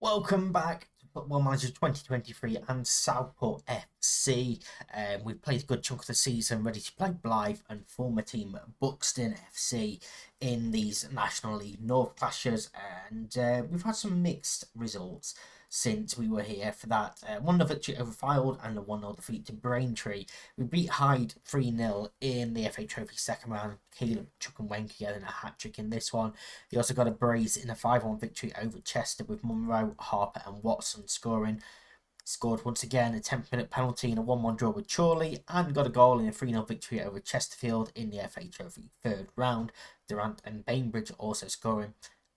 Welcome back to Football Manager 2023 and Southport FC. We've played a good chunk of the season, ready to play Blythe and former team Buxton FC in these National League North clashes, and we've had some mixed results since we were here for that. 1-0 victory over Fylde and a 1-0 defeat to Braintree. We beat Hyde 3-0 in the FA Trophy second round. Caleb Chukwuemeka getting a hat-trick in this one. He also got a brace in a 5-1 victory over Chester with Munro, Harper and Watson scoring. Scored once again a 10-minute penalty in a 1-1 draw with Chorley, and got a goal in a 3-0 victory over Chesterfield in the FA Trophy third round. Durant and Bainbridge also scoring.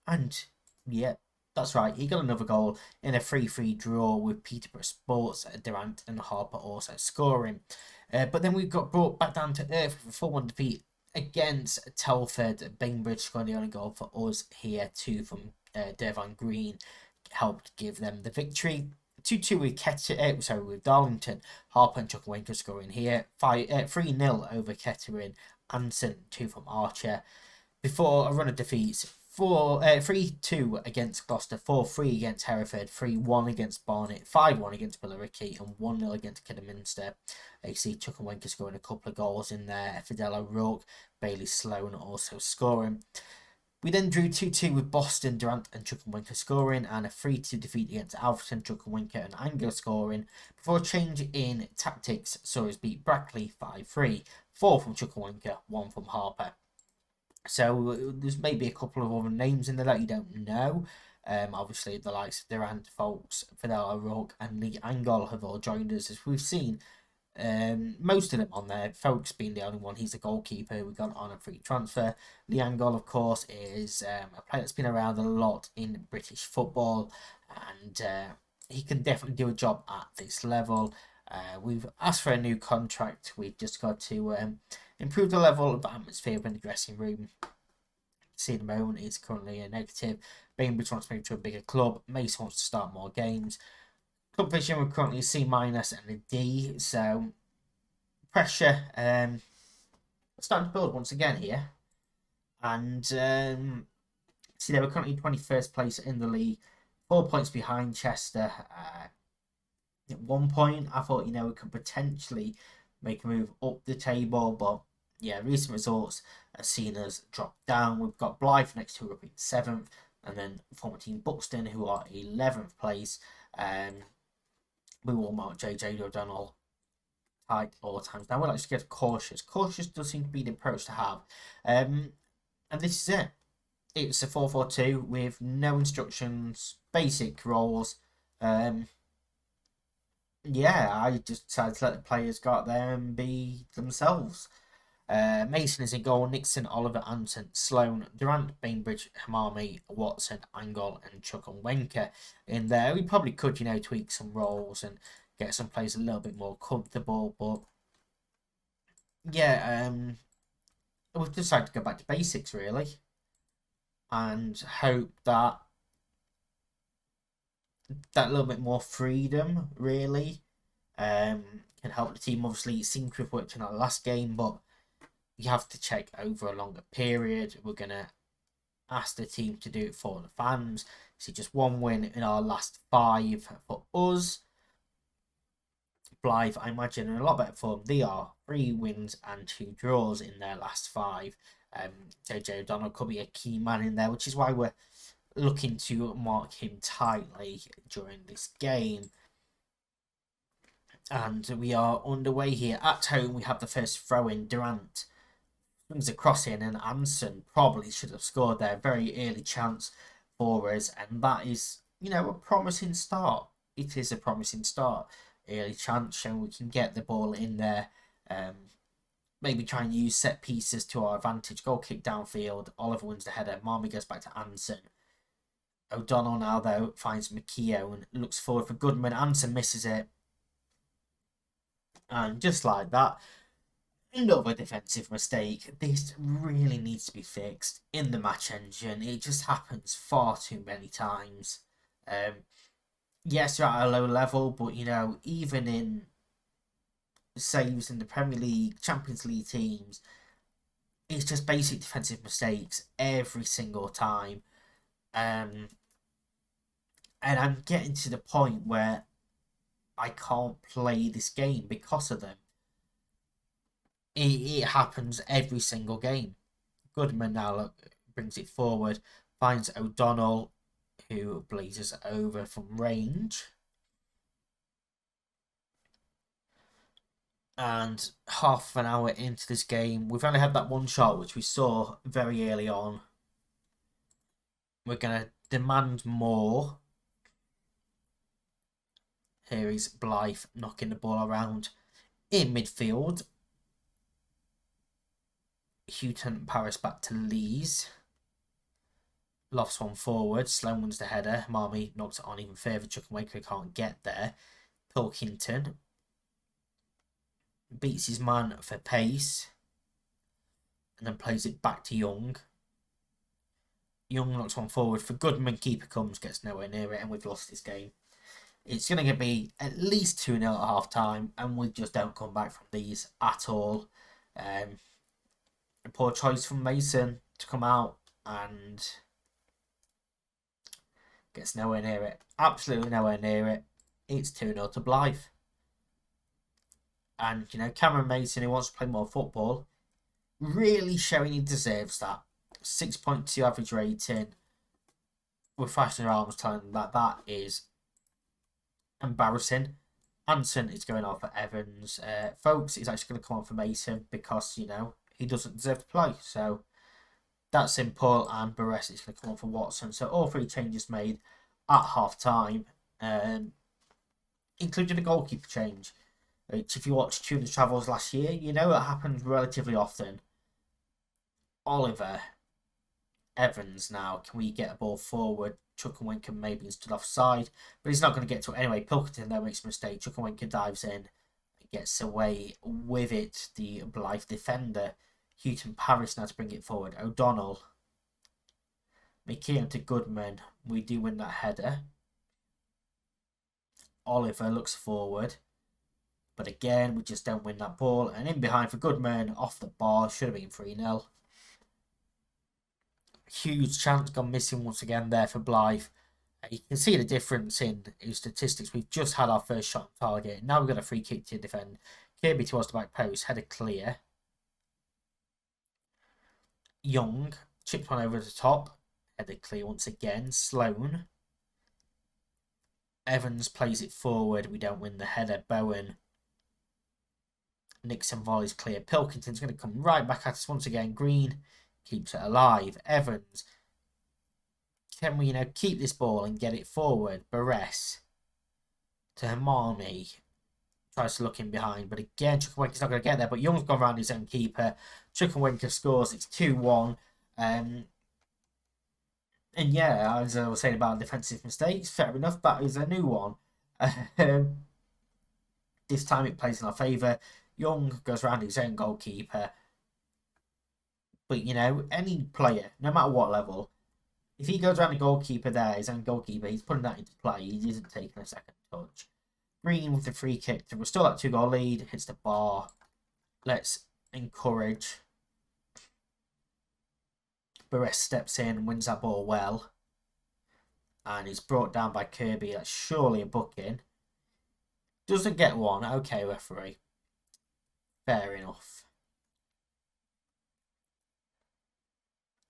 And yeah, that's right, he got another goal in a 3-3 draw with Peterborough Sports, Durant and Harper also scoring. But then we got brought back down to earth with a 4-1 defeat against Telford. Bainbridge scoring the only goal for us here, too, from Devon Green, helped give them the victory. 2-2 with Darlington. Harper and Chukwuemeka scoring here. 3-0 over Kettering. Anson, 2 from Archer. Before a run of defeats, 3-2 against Gloucester, 4-3 against Hereford, 3-1 against Barnet, 5-1 against Billericay, and 1-0 against Kidderminster. You see Chukwuemeka scoring a couple of goals in there. Fidel O'Rourke, Bailey Sloan also scoring. We then drew 2-2 with Boston, Durant and Chukwuemeka scoring, and a 3-2 defeat against Alfreton, Chukwuemeka and Anglo scoring, before a change in tactics saw us beat Brackley 5-3, 4 from Chukwuemeka, 1 from Harper. So there's maybe a couple of other names in there that you don't know. Obviously, the likes of Durant, Folks, Fidel O'Rourke, and Lee Angol have all joined us, as we've seen. Most of them on there. Folks being the only one. He's a goalkeeper. We got on a free transfer. Lee Angol, of course, is a player that's been around a lot in British football, and he can definitely do a job at this level. We've asked for a new contract. We've just got to improve the level of atmosphere in the dressing room. See, at the moment, it's currently a negative. Bainbridge wants to move to a bigger club. Mace wants to start more games. Club vision, we're currently a C- and a D. So pressure starting to build once again here. And see, they were currently 21st place in the league, 4 points behind Chester. At one point, I thought, we could potentially make a move up the table, but yeah, recent results have seen us drop down. We've got Blythe next to up in 7th, and then former team Buxton, who are 11th place. We will mark JJ O'Donnell tight all the times. Now we like to get cautious. Cautious does seem to be the approach to have. And this is it. It's a 4-4-2 with no instructions, basic roles. Yeah, I just decided to let the players go out there and be themselves. Mason is in goal, Nixon, Oliver, Anson, Sloan, Durant, Bainbridge, Hamami, Watson, Angol, and Chukwuemeka in there. We probably could, tweak some roles and get some players a little bit more comfortable, but yeah, we've decided to go back to basics really, and hope that little bit more freedom really can help the team. Obviously, it seemed to have worked in our last game, but you have to check over a longer period. We're going to ask the team to do it for the fans. See, just one win in our last 5 for us. Blythe, I imagine, in a lot better form. They are 3 wins and 2 draws in their last 5. JJ O'Donnell could be a key man in there, which is why we're looking to mark him tightly during this game. And we are underway here. At home, we have the first throw-in. Durant brings a cross in, and Anson probably should have scored there. Very early chance for us, and that is, a promising start. It is a promising start. Early chance, showing we can get the ball in there. Maybe try and use set pieces to our advantage. Goal kick downfield. Oliver wins the header. Marmy goes back to Anson. O'Donnell now, though, finds McKeown and looks forward for Goodman. Anson misses it. And just like that, another defensive mistake. This really needs to be fixed in the match engine. It just happens far too many times. Yes, you're at a low level, but, even in saves in the Premier League, Champions League teams, it's just basic defensive mistakes every single time. And I'm getting to the point where I can't play this game because of them. It happens every single game. Goodman now brings it forward, finds O'Donnell, who blazes over from range. And half an hour into this game, we've only had that one shot, which we saw very early on. We're going to demand more. Here is Blythe knocking the ball around in midfield. Houghton Paris back to Lees. Lofts one forward. Sloan wins the header. Marmy knocks it on even further. Chukwuemeka can't get there. Pilkington beats his man for pace. And then plays it back to Young. Young knocks one forward for Goodman. Keeper comes, gets nowhere near it, and we've lost this game. It's going to be at least 2-0 at half time, and we just don't come back from these at all. A poor choice from Mason to come out and gets nowhere near it. Absolutely nowhere near it. It's 2-0 to Blythe. And, Cameron Mason, who wants to play more football, really showing he deserves that. 6.2 average rating. With flashing their arms telling them that is embarrassing. Anson is going off for Evans. Folks is actually going to come on for Mason because, he doesn't deserve to play. So that's simple. And Barres is going to come on for Watson. So all three changes made at half time, including a goalkeeper change. Which, if you watched Tudor Travels last year, it happens relatively often. Oliver, Evans now. Can we get a ball forward? Chukwuemeka maybe stood offside, but he's not going to get to it anyway. Pilkington though makes a mistake. Chukwuemeka dives in, gets away with it. The Blythe defender, Houghton Paris now to bring it forward. O'Donnell, McKeon to Goodman. We do win that header. Oliver looks forward, but again we just don't win that ball. And in behind for Goodman, off the bar, should have been 3-0. Huge chance gone missing once again there for Blythe. You can see the difference in his statistics. We've just had our first shot on target. Now we've got a free kick to defend. Kirby towards the back post. Header clear. Young chipped one over the top. Header clear once again. Sloan. Evans plays it forward. We don't win the header. Bowen. Nixon volleys clear. Pilkington's going to come right back at us once again. Green keeps it alive. Evans. Can we, keep this ball and get it forward? Barres to Hamani. Tries to look in behind, but again, Chukwuemeka's not going to get there. But Young's gone around his own keeper. Chukwuemeka scores. It's 2-1. And yeah, as I was saying about defensive mistakes, fair enough. That is a new one. This time it plays in our favour. Young goes around his own goalkeeper. But, any player, no matter what level, if he goes around the goalkeeper there, his own goalkeeper, he's putting that into play. He isn't taking a second touch. Green with the free kick. We're still at 2-goal lead. Hits the bar. Let's encourage. Barres steps in, wins that ball well. And he's brought down by Kirby. That's surely a booking. Doesn't get one. Okay, referee. Fair enough.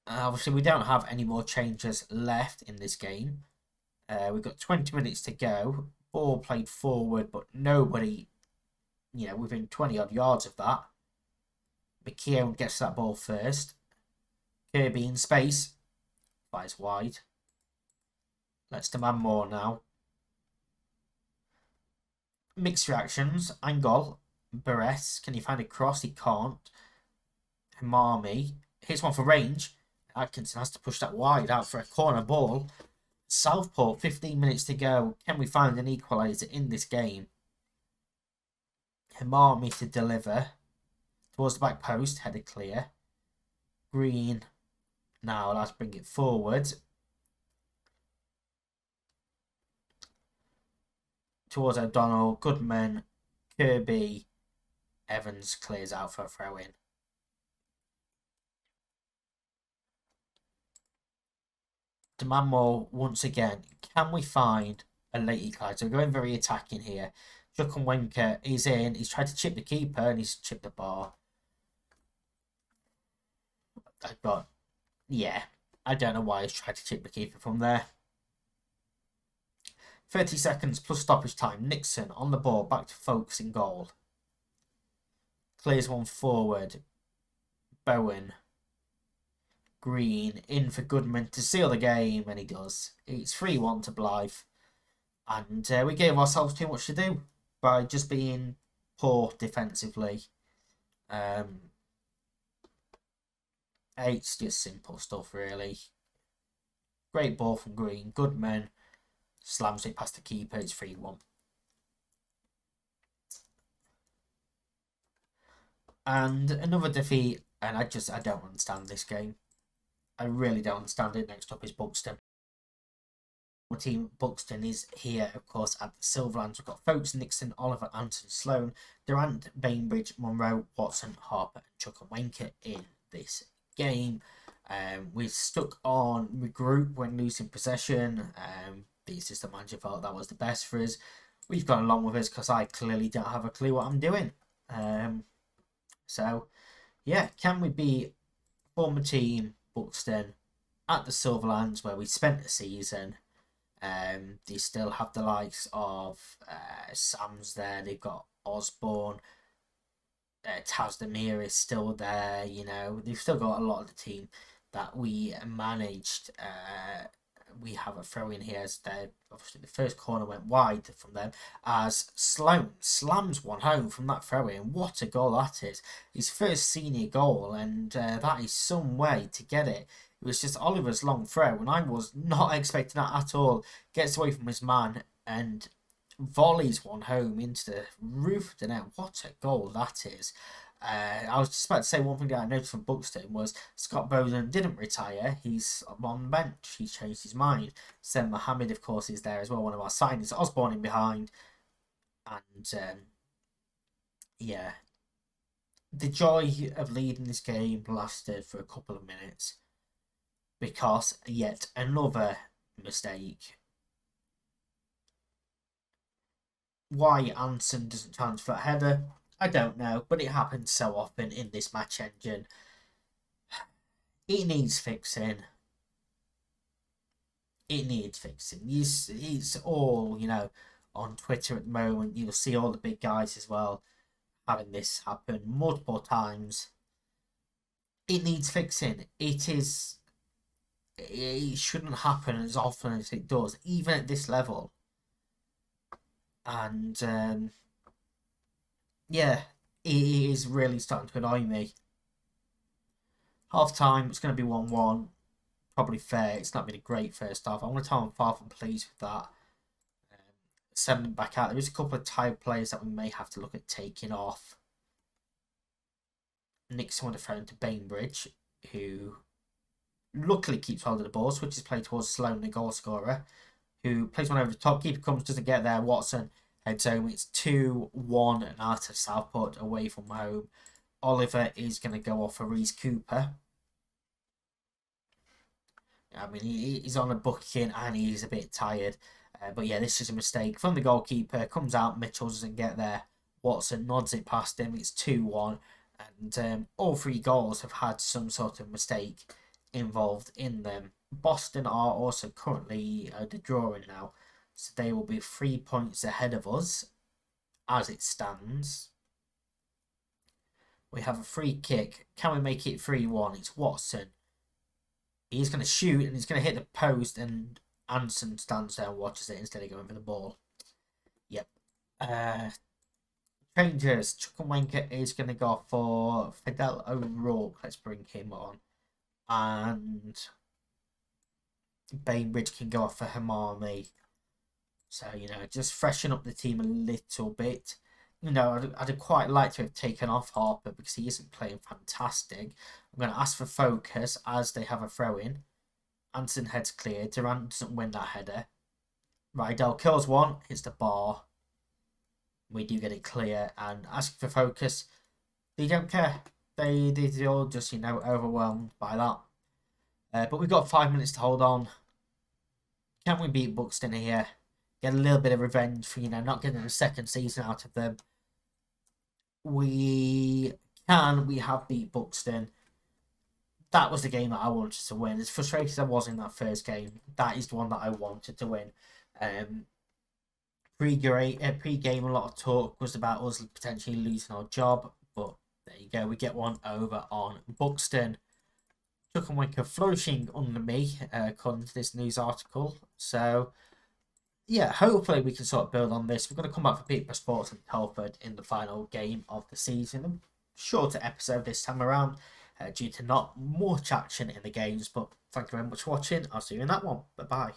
Obviously, we don't have any more changes left in this game. We've got 20 minutes to go. Ball played forward, but nobody, within 20-odd yards of that. McKeown gets that ball first. Kirby in space. Flies wide. Let's demand more now. Mixed reactions. Angol. Barres. Can he find a cross? He can't. Hamami hits one for range. Atkinson has to push that wide out for a corner ball. Southport, 15 minutes to go. Can we find an equaliser in this game? Hamami to deliver. Towards the back post. Header clear. Green. Now let's bring it forward. Towards O'Donnell. Goodman. Kirby. Evans clears out for a throw-in. demand more once again. Can we find a late equaliser? We're going very attacking here. Chukwuemeka is in. He's tried to chip the keeper and he's chipped the bar. But yeah, I don't know why he's tried to chip the keeper from there. 30 seconds plus stoppage time. Nixon on the ball, back to focus in goal. Clears one forward. Bowen. Green in for Goodman to seal the game, and he does. It's 3-1 to Blythe. And we gave ourselves too much to do by just being poor defensively. It's just simple stuff, really. Great ball from Green. Goodman slams it past the keeper. It's 3-1. And another defeat, and I don't understand this game. I really don't understand it. Next up is Buxton. Our team Buxton is here, of course, at the Silverlands. We've got Folks, Nixon, Oliver, Anton, Sloan, Durant, Bainbridge, Monroe, Watson, Harper, and Chukwuemeka in this game. We stuck on regroup when losing possession. The assistant manager felt that was the best for us. We've gone along with us because I clearly don't have a clue what I'm doing. So, yeah, can we be former team Buxton at the Silverlands where we spent the season? They still have the likes of Sam's there. They've got Osborne. Tazdemir is still there. You know, they've still got a lot of the team that we managed. We have a throw in here as obviously the first corner went wide from them as Sloan slams one home from that throw in. What a goal that is. His first senior goal, and that is some way to get it. It was just Oliver's long throw, and I was not expecting that at all. Gets away from his man and volleys one home into the roof of the net. What a goal that is. I was just about to say one thing that I noticed from Buxton was Scott Bowden didn't retire. He's on the bench. He's changed his mind. Sen Mohammed, of course, is there as well. One of our signings. Osborne in behind. And, yeah. The joy of leading this game lasted for a couple of minutes. Because yet another mistake. Why Anson doesn't transfer a header, I don't know, but it happens so often in this match engine. It needs fixing. It needs fixing. It's all, you know, on Twitter at the moment. You'll see all the big guys as well having this happen multiple times. It needs fixing. It shouldn't happen as often as it does, even at this level. And yeah, it is really starting to annoy me. Half time, it's going to be 1-1. Probably fair. It's not been a great first half. I'm going to tell I'm far from pleased with that. Send them back out. There is a couple of tired players that we may have to look at taking off. Nixon would have thrown to Bainbridge, who luckily keeps hold of the ball, switches play towards Sloan, the goal scorer, who plays one over the top. Keeper comes, doesn't get there. Watson heads home. It's 2-1 and out of Southport away from home. Oliver is going to go off for Reese Cooper. I mean, he's on a booking and he's a bit tired. But yeah, this is a mistake from the goalkeeper. Comes out, Mitchell doesn't get there. Watson nods it past him. It's 2-1. And all three goals have had some sort of mistake involved in them. Boston are also currently the drawing now. So they will be 3 points ahead of us as it stands. We have a free kick. Can we make it 3-1? It's Watson. He's going to shoot and he's going to hit the post, and Anson stands there and watches it instead of going for the ball. Yep. Changes. Chukwuemeka is going to go for Fidel O'Rourke. Let's bring him on. And Bainbridge can go off for Hamami. So, you know, just freshen up the team a little bit. You know, I'd quite like to have taken off Harper because he isn't playing fantastic. I'm going to ask for focus as they have a throw-in. Anson heads clear. Durant doesn't win that header. Rydell kills one, hits the bar. We do get it clear and ask for focus. They don't care. They're all just, you know, overwhelmed by that. But we've got 5 minutes to hold on. Can we beat Buxton here? Get a little bit of revenge for, not getting a second season out of them. We can. We have beat Buxton. That was the game that I wanted to win. As frustrated as I was in that first game, that is the one that I wanted to win. Pre-game, a lot of talk was about us potentially losing our job, but there you go. We get one over on Buxton. Chukwuemeka flourishing under me, according to this news article. So, yeah, hopefully we can sort of build on this. We're going to come back for Peterborough Sports and Telford in the final game of the season. Shorter episode this time around, due to not much action in the games. But thank you very much for watching. I'll see you in that one. Bye-bye.